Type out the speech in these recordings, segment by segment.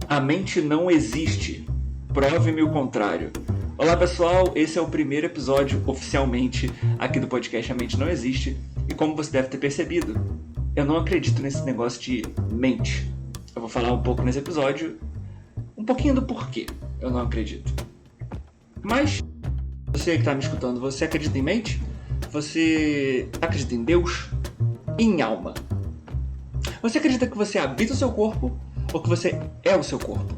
A mente não existe. Prove-me o contrário. Olá pessoal, esse é o primeiro episódio oficialmente aqui do podcast A Mente Não Existe. E como você deve ter percebido, eu não acredito nesse negócio de mente. Eu vou falar um pouco nesse episódio, um pouquinho do porquê eu não acredito. Mas, você que está me escutando, você acredita em mente? Você acredita em Deus? E em alma? Você acredita que você habita o seu corpo ou que você é o seu corpo?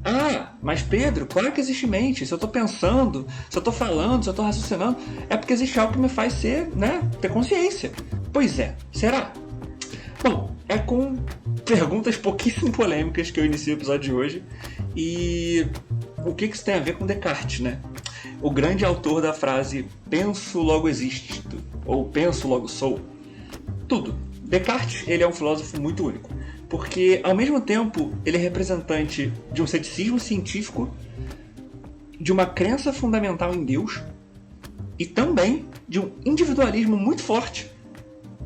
Ah, mas Pedro, claro que existe mente. Se eu estou pensando, se eu estou falando, se eu estou raciocinando, é porque existe algo que me faz ter consciência. Pois é, será? Bom, é com perguntas pouquíssimo polêmicas que eu inicio o episódio de hoje. E o que isso tem a ver com Descartes, né? O grande autor da frase penso logo existo, ou penso logo sou. Tudo. Descartes, ele é um filósofo muito único, porque ao mesmo tempo ele é representante de um ceticismo científico, de uma crença fundamental em Deus e também de um individualismo muito forte,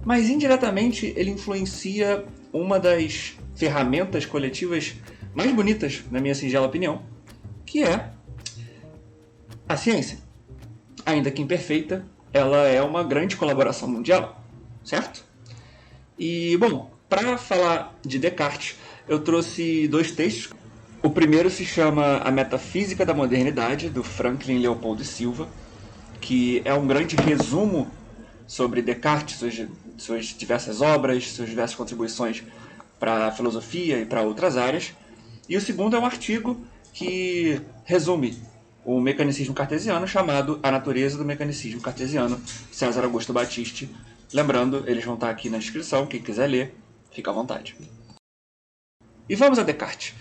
mas indiretamente ele influencia uma das ferramentas coletivas mais bonitas, na minha singela opinião, que é a ciência. Ainda que imperfeita, ela é uma grande colaboração mundial, certo? E, bom, para falar de Descartes, eu trouxe dois textos. O primeiro se chama A Metafísica da Modernidade, do Franklin Leopoldo Silva, que é um grande resumo sobre Descartes, suas diversas obras, suas diversas contribuições para a filosofia e para outras áreas. E o segundo é um artigo que resume o mecanicismo cartesiano, chamado A Natureza do Mecanicismo Cartesiano, César Augusto Battisti. Lembrando, eles vão estar aqui na descrição, quem quiser ler, fica à vontade. E vamos a Descartes.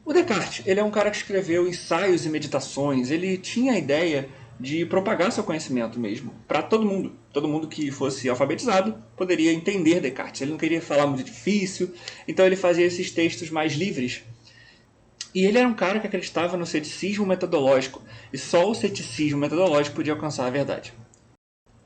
O Descartes, ele é um cara que escreveu ensaios e meditações, ele tinha a ideia de propagar seu conhecimento mesmo, para todo mundo. Todo mundo que fosse alfabetizado poderia entender Descartes. Ele não queria falar muito difícil, então ele fazia esses textos mais livres. E ele era um cara que acreditava no ceticismo metodológico, e só o ceticismo metodológico podia alcançar a verdade.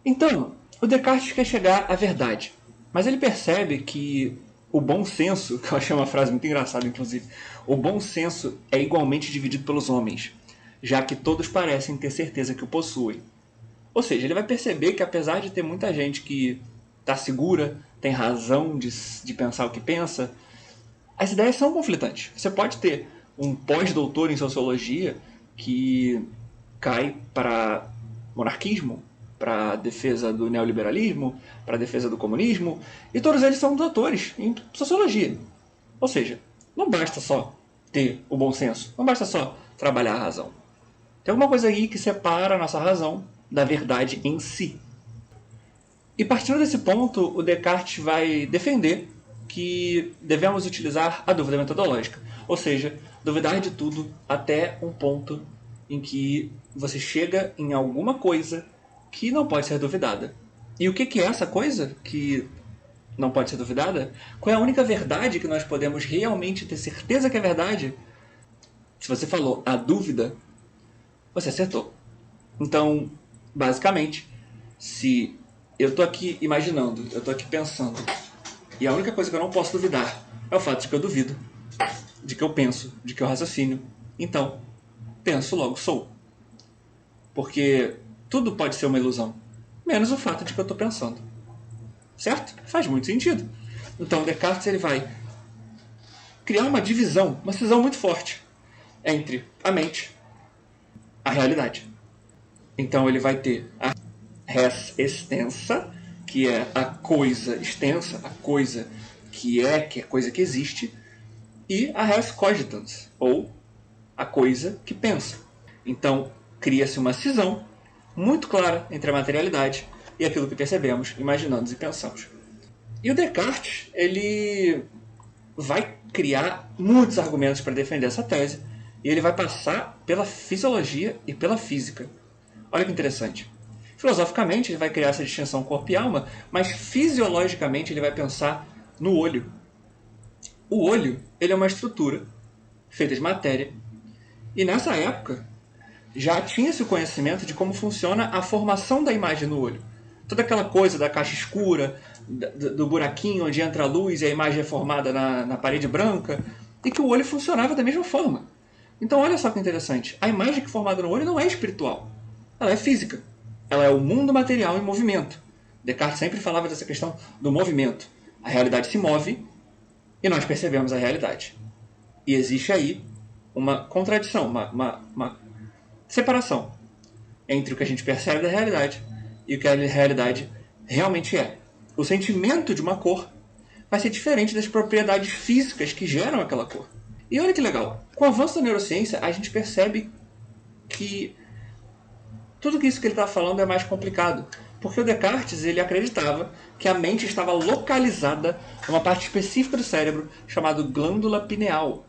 Então, o Descartes quer chegar à verdade, mas ele percebe que o bom senso, que eu achei uma frase muito engraçada inclusive, o bom senso é igualmente dividido pelos homens, já que todos parecem ter certeza que o possuem. Ou seja, ele vai perceber que apesar de ter muita gente que está segura, tem razão de pensar o que pensa, as ideias são conflitantes. Você pode ter um pós-doutor em sociologia que cai para monarquismo, para a defesa do neoliberalismo, para a defesa do comunismo, e todos eles são doutores em sociologia. Ou seja, não basta só ter o bom senso, não basta só trabalhar a razão. Tem alguma coisa aí que separa a nossa razão da verdade em si. E partindo desse ponto, o Descartes vai defender que devemos utilizar a dúvida metodológica, ou seja, duvidar de tudo até um ponto em que você chega em alguma coisa que não pode ser duvidada. E o que é essa coisa que não pode ser duvidada? Qual é a única verdade que nós podemos realmente ter certeza que é verdade? Se você falou a dúvida, você acertou. Então, basicamente, se eu estou aqui imaginando, eu estou aqui pensando, e a única coisa que eu não posso duvidar é o fato de que eu duvido, de que eu penso, de que eu raciocínio, então, penso logo sou. Porque tudo pode ser uma ilusão, menos o fato de que eu estou pensando. Certo? Faz muito sentido. Então Descartes ele vai criar uma divisão, uma cisão muito forte entre a mente e a realidade. Então ele vai ter a res extensa, que é a coisa extensa, a coisa que é coisa que existe, e a res cogitans, ou a coisa que pensa. Então cria-se uma cisão muito clara entre a materialidade e aquilo que percebemos, imaginamos e pensamos. E o Descartes, ele vai criar muitos argumentos para defender essa tese, e ele vai passar pela fisiologia e pela física. Olha que interessante. Filosoficamente, ele vai criar essa distinção corpo e alma, mas fisiologicamente ele vai pensar no olho. O olho, ele é uma estrutura feita de matéria, e nessa época já tinha-se o conhecimento de como funciona a formação da imagem no olho. Toda aquela coisa da caixa escura, do buraquinho onde entra a luz e a imagem é formada na parede branca, e que o olho funcionava da mesma forma. Então olha só que interessante, a imagem que é formada no olho não é espiritual, ela é física. Ela é o mundo material em movimento. Descartes sempre falava dessa questão do movimento. A realidade se move e nós percebemos a realidade. E existe aí uma contradição, uma separação entre o que a gente percebe da realidade e o que a realidade realmente é. O sentimento de uma cor vai ser diferente das propriedades físicas que geram aquela cor. E olha que legal, com o avanço da neurociência, a gente percebe que tudo isso que ele está falando é mais complicado. Porque o Descartes ele acreditava que a mente estava localizada numa parte específica do cérebro chamada glândula pineal.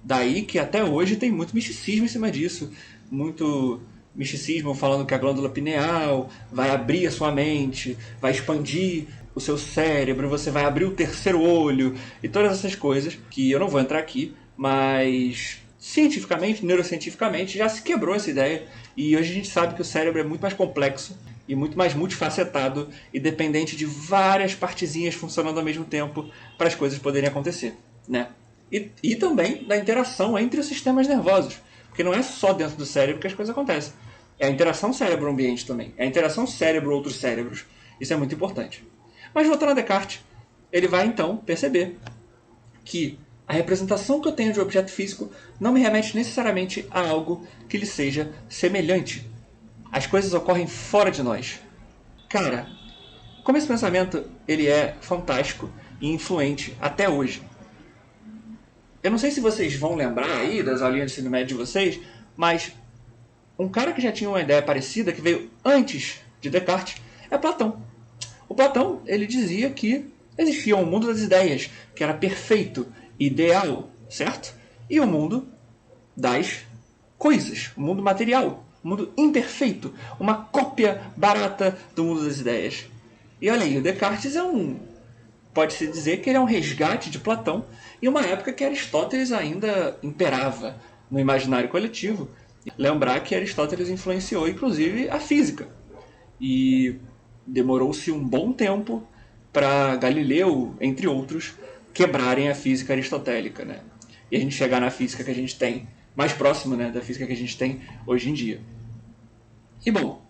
Daí que até hoje tem muito misticismo em cima disso. Muito misticismo falando que a glândula pineal vai abrir a sua mente, vai expandir o seu cérebro, você vai abrir o terceiro olho e todas essas coisas que eu não vou entrar aqui, mas cientificamente, neurocientificamente, já se quebrou essa ideia e hoje a gente sabe que o cérebro é muito mais complexo e muito mais multifacetado e dependente de várias partezinhas funcionando ao mesmo tempo para as coisas poderem acontecer, né? E também da interação entre os sistemas nervosos, porque não é só dentro do cérebro que as coisas acontecem. É a interação cérebro-ambiente também, é a interação cérebro-outros cérebros. Isso é muito importante. Mas voltando a Descartes, ele vai então perceber que a representação que eu tenho de um objeto físico não me remete necessariamente a algo que lhe seja semelhante. As coisas ocorrem fora de nós. Cara, como esse pensamento ele é fantástico e influente até hoje. Eu não sei se vocês vão lembrar aí das aulinhas de ensino médio de vocês, mas um cara que já tinha uma ideia parecida, que veio antes de Descartes, é Platão. O Platão ele dizia que existia um mundo das ideias, que era perfeito, ideal, certo? E o mundo das coisas, o mundo material, o mundo imperfeito, uma cópia barata do mundo das ideias. E olha aí, o Descartes pode-se dizer que ele é um resgate de Platão em uma época que Aristóteles ainda imperava no imaginário coletivo. Lembrar que Aristóteles influenciou inclusive a física. E demorou-se um bom tempo para Galileu, entre outros, quebrarem a física aristotélica, né? E a gente chegar na física que a gente tem, mais próxima, né, da física que a gente tem hoje em dia. E bom,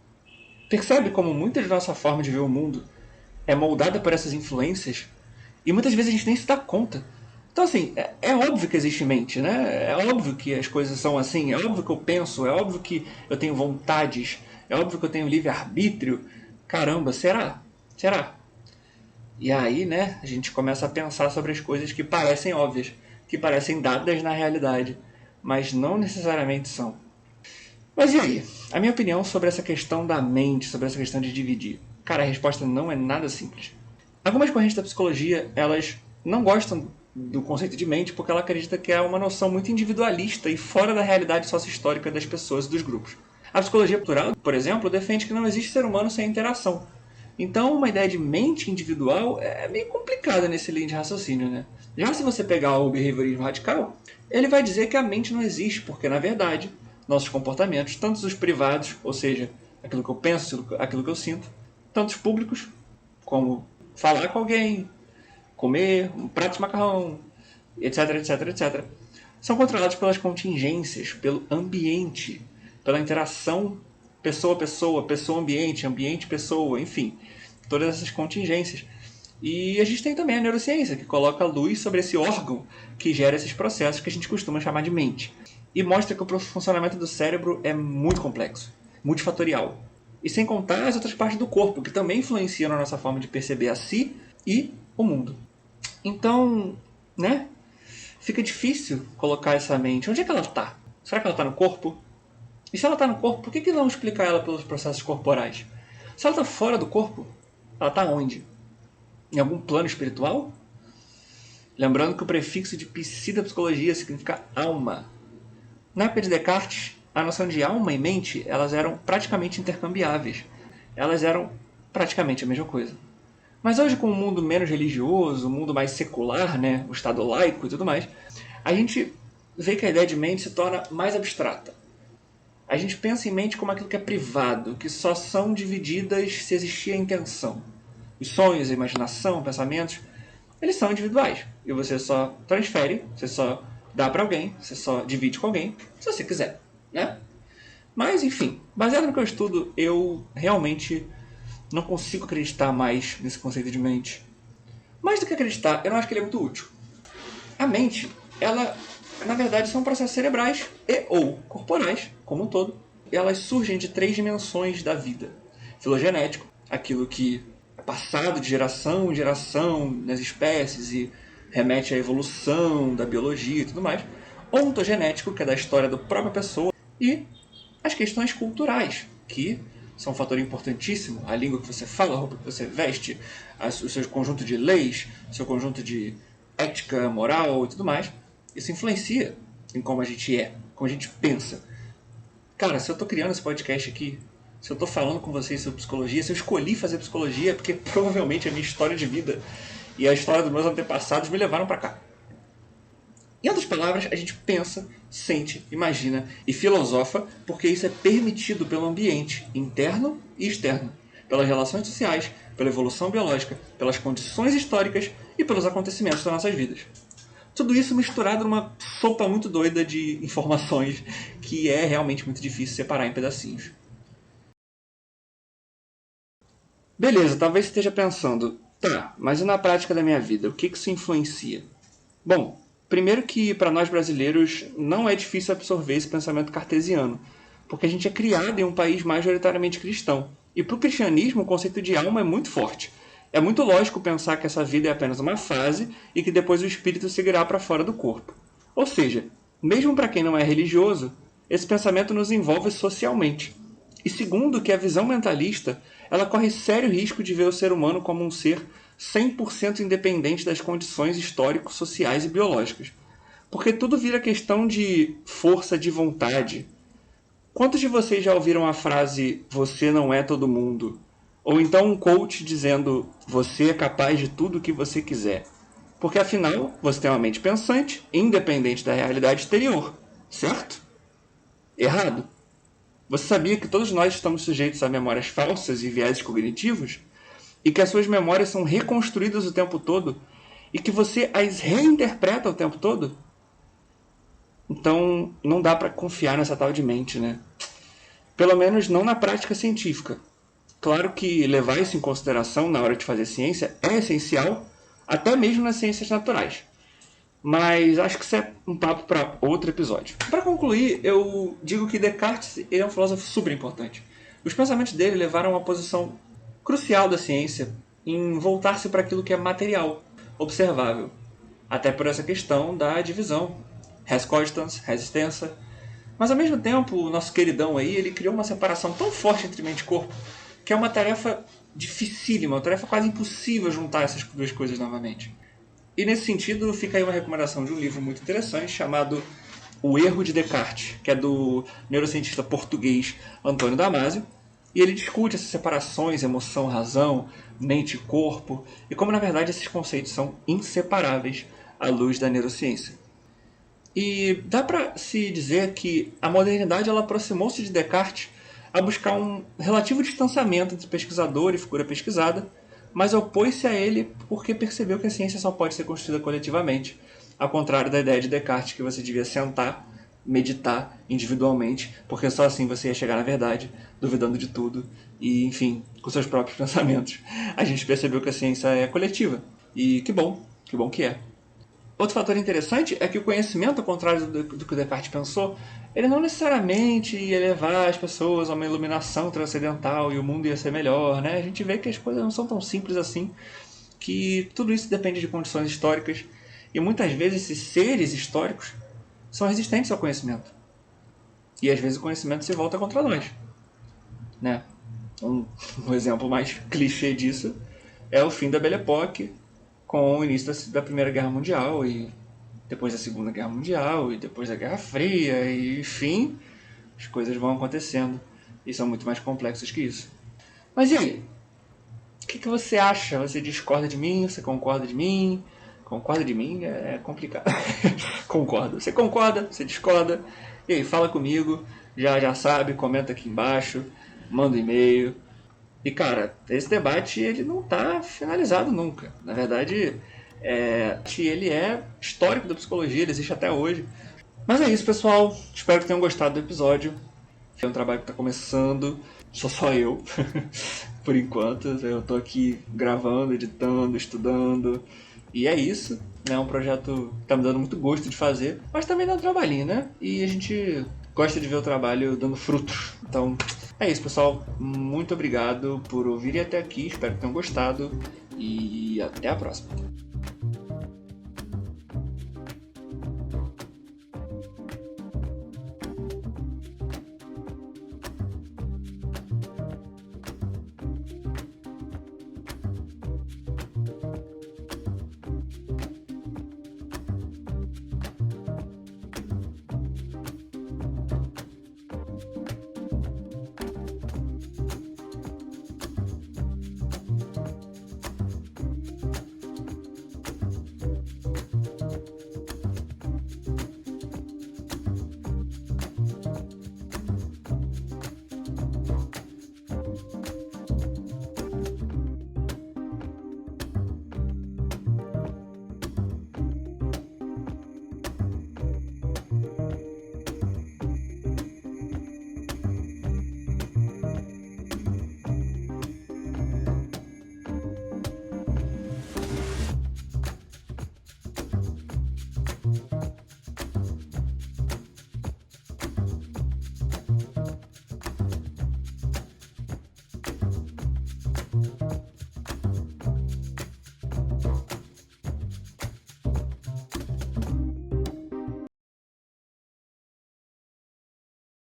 percebe como muita da nossa forma de ver o mundo é moldada por essas influências e muitas vezes a gente nem se dá conta. Então assim, é óbvio que existe mente, né? É óbvio que as coisas são assim, é óbvio que eu penso, é óbvio que eu tenho vontades, é óbvio que eu tenho livre-arbítrio. Caramba, será? Será? E aí, né, a gente começa a pensar sobre as coisas que parecem óbvias, que parecem dadas na realidade, mas não necessariamente são. Mas e aí? A minha opinião sobre essa questão da mente, sobre essa questão de dividir. Cara, a resposta não é nada simples. Algumas correntes da psicologia, elas não gostam do conceito de mente porque ela acredita que é uma noção muito individualista e fora da realidade sócio-histórica das pessoas e dos grupos. A psicologia cultural, por exemplo, defende que não existe ser humano sem interação. Então, uma ideia de mente individual é meio complicada nesse linha de raciocínio, né? Já se você pegar o behaviorismo radical, ele vai dizer que a mente não existe, porque, na verdade, nossos comportamentos, tanto os privados, ou seja, aquilo que eu penso, aquilo que eu sinto, tanto os públicos, como falar com alguém, comer um prato de macarrão, etc, etc, etc, são controlados pelas contingências, pelo ambiente, pela interação pessoa-pessoa, pessoa-ambiente, ambiente-pessoa, enfim, todas essas contingências. E a gente tem também a neurociência, que coloca a luz sobre esse órgão que gera esses processos que a gente costuma chamar de mente. E mostra que o funcionamento do cérebro é muito complexo, multifatorial. E sem contar as outras partes do corpo, que também influenciam na nossa forma de perceber a si e o mundo. Então, né? Fica difícil colocar essa mente. Onde é que ela está? Será que ela está no corpo? E se ela está no corpo, por que não explicar ela pelos processos corporais? Se ela está fora do corpo, ela está onde? Em algum plano espiritual? Lembrando que o prefixo de psi da psicologia significa alma. Na época de Descartes, a noção de alma e mente elas eram praticamente intercambiáveis. Elas eram praticamente a mesma coisa. Mas hoje, com o mundo menos religioso, o mundo mais secular, né, o estado laico e tudo mais, a gente vê que a ideia de mente se torna mais abstrata. A gente pensa em mente como aquilo que é privado, que só são divididas se existir a intenção. Os sonhos, a imaginação, pensamentos, eles são individuais. E você só transfere, você só dá para alguém, você só divide com alguém, se você quiser, né? Mas, enfim, baseado no que eu estudo, eu realmente não consigo acreditar mais nesse conceito de mente. Mais do que acreditar, eu não acho que ele é muito útil. A mente, ela, na verdade, são processos cerebrais e ou corporais, como um todo. Elas surgem de 3 dimensões da vida. Filogenético, aquilo que é passado de geração em geração nas espécies e remete à evolução da biologia e tudo mais. Ontogenético, que é da história da própria pessoa. E as questões culturais, que são um fator importantíssimo. A língua que você fala, a roupa que você veste, o seu conjunto de leis, o seu conjunto de ética, moral e tudo mais. Isso influencia em como a gente é, como a gente pensa. Cara, se eu tô criando esse podcast aqui, se eu tô falando com vocês sobre psicologia, se eu escolhi fazer psicologia, é porque provavelmente a minha história de vida e a história dos meus antepassados me levaram para cá. Em outras palavras, a gente pensa, sente, imagina e filosofa porque isso é permitido pelo ambiente interno e externo, pelas relações sociais, pela evolução biológica, pelas condições históricas e pelos acontecimentos das nossas vidas. Tudo isso misturado numa sopa muito doida de informações que é realmente muito difícil separar em pedacinhos. Beleza, talvez você esteja pensando, tá, mas e na prática da minha vida, o que isso influencia? Bom, primeiro que para nós brasileiros não é difícil absorver esse pensamento cartesiano, porque a gente é criado em um país majoritariamente cristão. E para o cristianismo o conceito de alma é muito forte. É muito lógico pensar que essa vida é apenas uma fase e que depois o espírito seguirá para fora do corpo. Ou seja, mesmo para quem não é religioso, esse pensamento nos envolve socialmente. E segundo que a visão mentalista, ela corre sério risco de ver o ser humano como um ser 100% independente das condições históricos, sociais e biológicas. Porque tudo vira questão de força de vontade. Quantos de vocês já ouviram a frase "você não é todo mundo"? Ou então um coach dizendo "você é capaz de tudo o que você quiser"? Porque afinal, você tem uma mente pensante, independente da realidade exterior, certo? Errado. Você sabia que todos nós estamos sujeitos a memórias falsas e vieses cognitivos? E que as suas memórias são reconstruídas o tempo todo? E que você as reinterpreta o tempo todo? Então, não dá para confiar nessa tal de mente, né? Pelo menos não na prática científica. Claro que levar isso em consideração na hora de fazer ciência é essencial, até mesmo nas ciências naturais. Mas acho que isso é um papo para outro episódio. Para concluir, eu digo que Descartes é um filósofo super importante. Os pensamentos dele levaram a uma posição crucial da ciência em voltar-se para aquilo que é material, observável. Até por essa questão da divisão. Res cogitans, res extensa. Mas ao mesmo tempo, o nosso queridão aí, ele criou uma separação tão forte entre mente e corpo, que é uma tarefa dificílima, uma tarefa quase impossível juntar essas duas coisas novamente. E nesse sentido, fica aí uma recomendação de um livro muito interessante chamado O Erro de Descartes, que é do neurocientista português Antônio Damasio, e ele discute essas separações, emoção, razão, mente e corpo, e como na verdade esses conceitos são inseparáveis à luz da neurociência. E dá para se dizer que a modernidade ela aproximou-se de Descartes a buscar um relativo distanciamento entre pesquisador e figura pesquisada, mas opôs-se a ele porque percebeu que a ciência só pode ser construída coletivamente, ao contrário da ideia de Descartes que você devia sentar, meditar individualmente, porque só assim você ia chegar na verdade, duvidando de tudo e, enfim, com seus próprios pensamentos. A gente percebeu que a ciência é coletiva, e que bom que é. Outro fator interessante é que o conhecimento, ao contrário do que o Descartes pensou, ele não necessariamente ia levar as pessoas a uma iluminação transcendental e o mundo ia ser melhor, né? A gente vê que as coisas não são tão simples assim, que tudo isso depende de condições históricas e muitas vezes esses seres históricos são resistentes ao conhecimento. E às vezes o conhecimento se volta contra nós, né? Um exemplo mais clichê disso é o fim da Belle Époque, com o início da Primeira Guerra Mundial e depois da Segunda Guerra Mundial e depois da Guerra Fria e, enfim, as coisas vão acontecendo e são muito mais complexas que isso. Mas e aí? O que você acha? Você discorda de mim? Você concorda de mim? Concorda de mim? É complicado. Concorda. Você concorda? Você discorda? E aí, fala comigo. Já sabe, comenta aqui embaixo, manda um e-mail. E cara, esse debate ele não está finalizado nunca. Na verdade, Ele é histórico da psicologia, ele existe até hoje. Mas é isso, pessoal. Espero que tenham gostado do episódio. É um trabalho que está começando, sou só eu, por enquanto. Eu estou aqui gravando, editando, estudando. E é isso. É um projeto que está me dando muito gosto de fazer, mas também dá um trabalhinho, né? E a gente gosta de ver o trabalho dando frutos. Então, é isso, pessoal. Muito obrigado por ouvirem até aqui. Espero que tenham gostado. E até a próxima.